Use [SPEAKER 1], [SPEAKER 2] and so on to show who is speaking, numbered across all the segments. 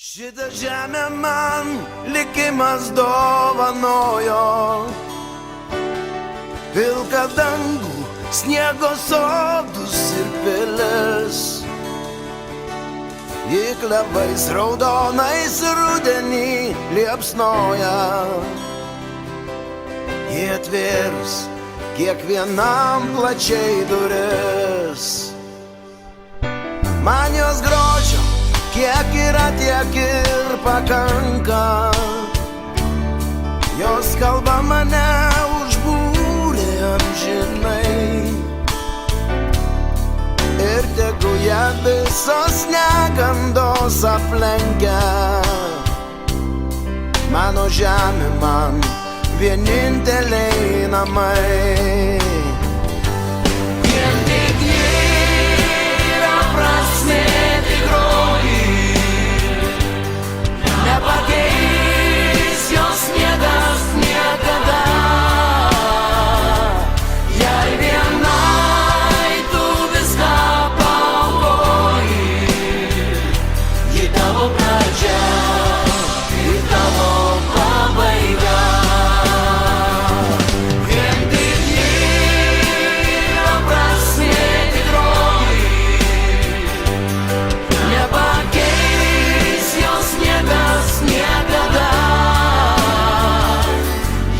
[SPEAKER 1] Šitą žemę man likimas dovanojo, pilką dangų, sniego sodus ir pilis. Ji klevais raudonais rudenį liepsnoja, ji atvėrus kiekvienam plačiai duris. Man jos grožio kiek yra, tiek ir pakanka. Jos kalba mane užbūrė amžinai, ir tegu ją visos negandos aplenkia. Mano žemė man vieninteliai namai. Vien tik yra prasmė tikroji, nepakeis jos niekas niekada. Jei vienai tu viską paaukoji, ji tavo pradžia ir tavo pabaiga. Vien tik yra prasmė tikroji, nepakeis jos niekas niekada.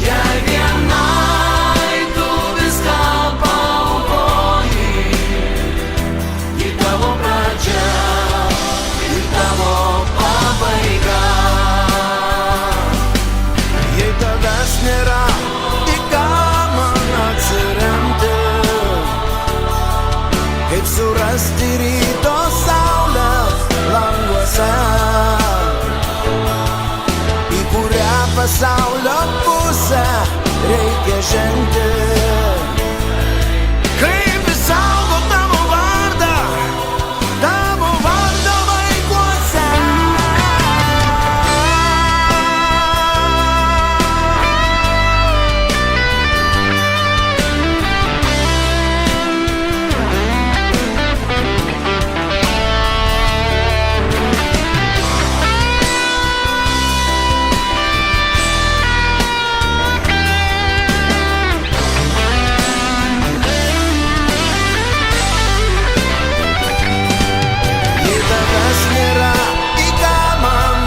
[SPEAKER 1] Jei vienai tu viską paaukoji, ji tavo pradžia ir tavo pabaiga. Jei tavęs nėra, į ką man atsiremti, kaip surasti ryto saulę languose, į kurią pasaulio pusę reikia žengti. Kaip išsaugot tavo vardą vaikuose. Jei tavęs nėra, į ką man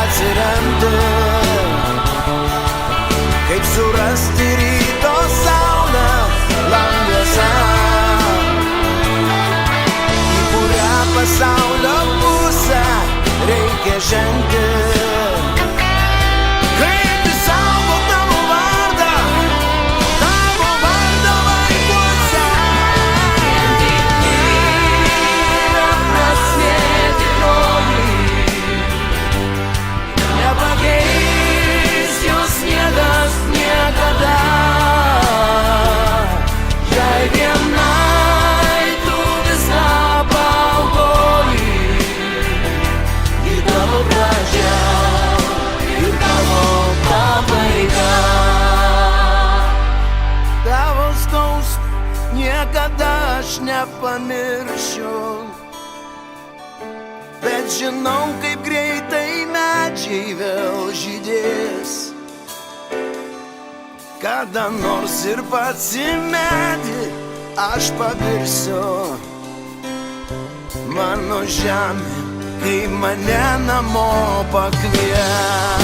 [SPEAKER 1] atsiremti, kaip surasti ryto saulę languose, į kurią pasaulio pusę reikia žengti. Kaip išsaugot tavo vardą vaikuose. Yra prasmė tikroji, nepakeis jos niekas niekada. Jei vienai tu viską paaukoji, ji tavo pradžia ir tavo pabaiga. Tavo skausmą niekada aš nepamiršiu, bet žinau, kaip greitai medžiai vėl žydės. Kada nors ir pats į medį aš pavirsiu. Mano žemė, kai mane namo pakvies.